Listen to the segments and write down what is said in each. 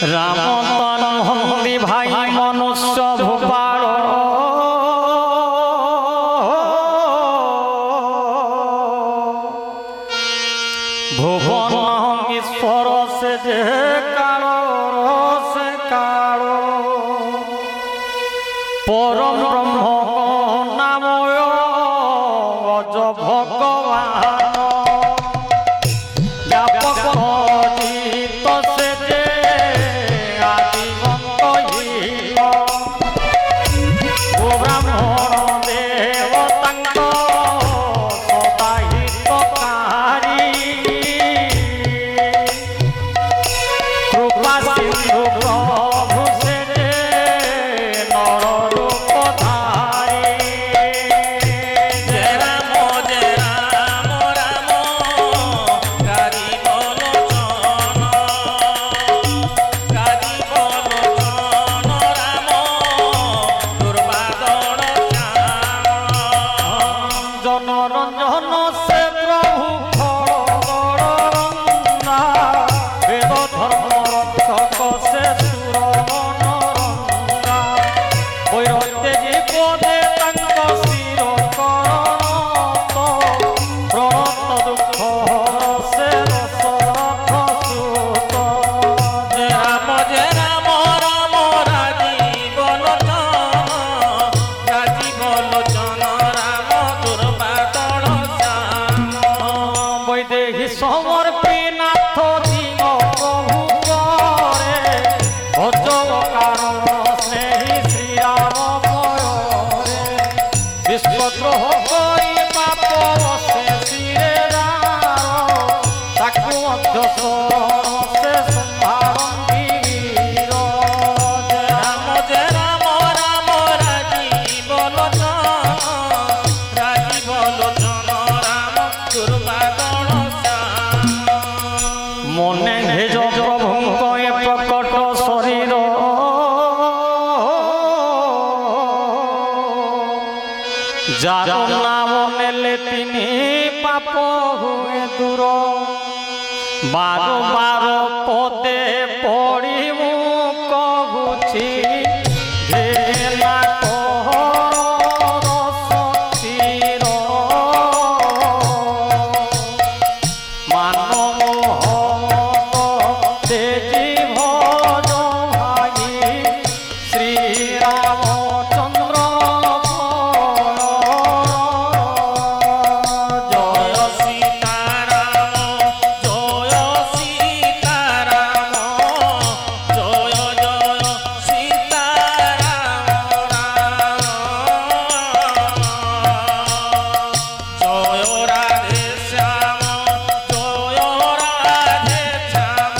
राम तन हंदी भाई मनुष्य भूपाल भुवन ईश्वर से जे कालो परम ब्रह्म नामय अज भगवान व्यापक जीत से जे आदिवंत ब्राह्मण देवतांक सदा हितकारी कृपा सिंधु प्रभु से जे नर रूप धारी जय राम राम गारी बोलो चन गारी बोलो चन राम दुर्बादन जनरंजन से प्रभु फल रंगा वेद धर्म रक्षक से सुर मनरंगा वैरते जीवदे तांक शिर करण प्रणत दुख से दशरथ सुत जय राम राम राजी बोलो चन राम दुर्बादन श्याम वैदेही समर्पी नाथ दिग प्रभु करे भजव कारण स्नेही श्री राम परे विश्वद्रोह करी पाप बसे शिरे ताकू मध्य से संहारंती वीर जय राम राजी बोलो चन राम दुर्बादन श्याम मने भेज प्रभुंक ए प्रकट शरीर जार नाम नेले तिनि पाप हुए दूर बार बार पदे पड़ी मु कहुछि घेना कहर शक्तिर मानव तेजी भज भाई श्री रामचंद्र जय सीताराम जय सीताराम जय जय सीताराम जय राधे श्याम जय राधे श्याम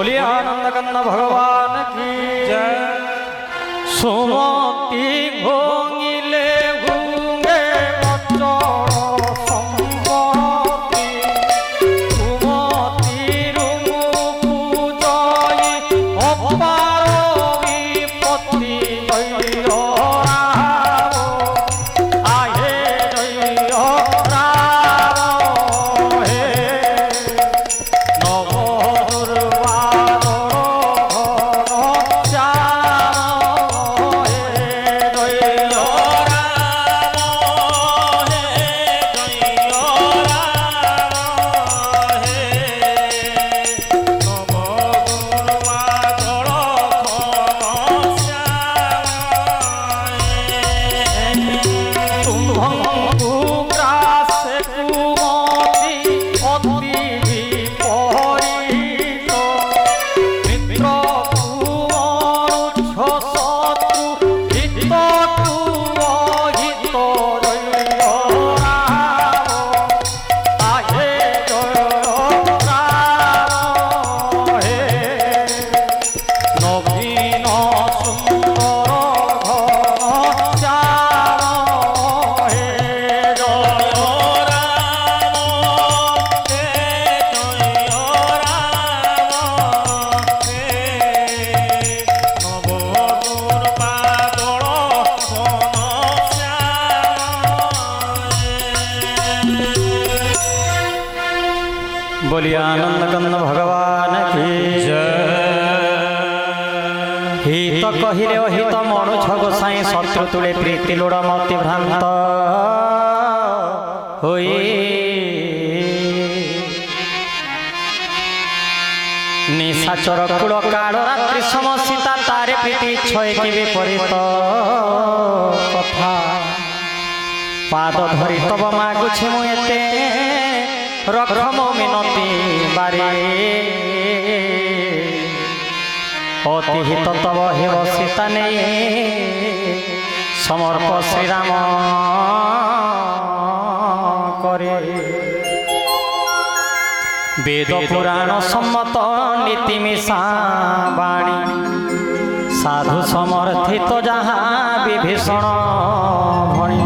बोलिए आनंद कंद भगवान की जय। सुमति घोंगिले घुंगे अचल संपत्ति सुमति रुमु पूजय अपार विपत्ति जय राम आहे जय राम हे नव बोलिए आनंद कंद भगवान की जय। हित कहिले अहित मनुष गोसाई शत्रु तुले प्रीति लोड़ मति भ्रांत होई निशाचर कूल काल रात्रि समसीता तारे प्रीति छय कि विपरीत कथा पाद धरी तब मागुछि मु एते रखम मिनती बारे अति हित तब हेव सीता नहीं समर्प श्रीराम करे वेद पुराण सम्मत नीति मिशा बाणी साधु समर्थित जहाँ विभीषण भणी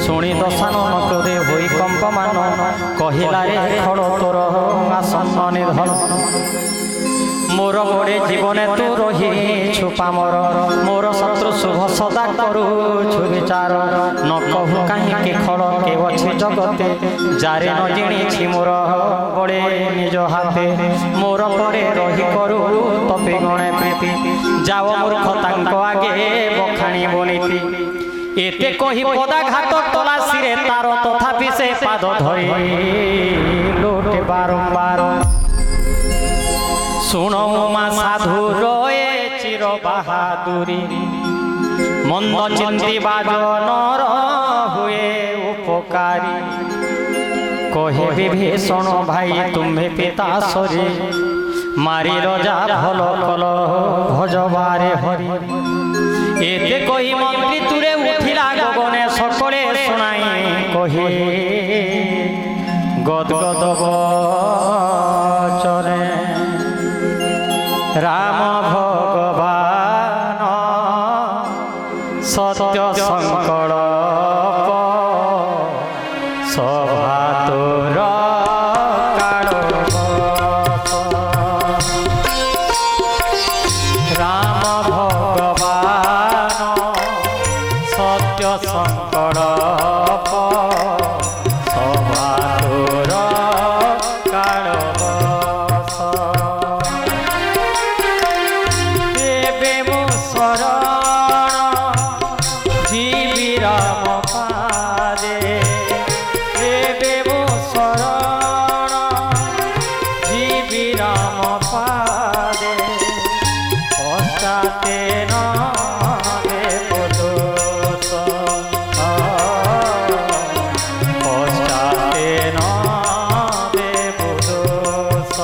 शुणी दशानन क्रोधे होई कंपमान कहिला रे खड़ तोर आसन्न निधन मोर गोड़े जीवने तू रही छुपा मोर शत्रु शुभ सदा करू छु विचार न कहू कहीं खड़ के अच्छी जगते जारे न जिणी मोर गोड़े निज हाथे मोर परे रही करू तपे गणे प्रीति जाओ मूर्ख तांको आगे बखाणी बनीति एते कही पदाघात तला सिरे तार तथापि से पाद धरी लोटे बारंबार शुण मा साधु रोए चिर बहादुरी मंद चिंती बाजनर हुए उपकारी कहे विभीषण भाई तुम्हें पिता सरी मारी रजा भल कल भजबारे हरि एते कही मंत्री तुरे उठिला गगने सकले सुनाई कही गदगद बचने राम भगवान सत्य संकल्प सभातुर राम भगवान सत्य संकल्प सभातुर कालबस देवे मो शरण जीवी राम पादे देवे मो शरण जीवी राम पादे पश्चाते न पश्चाते न देव दोष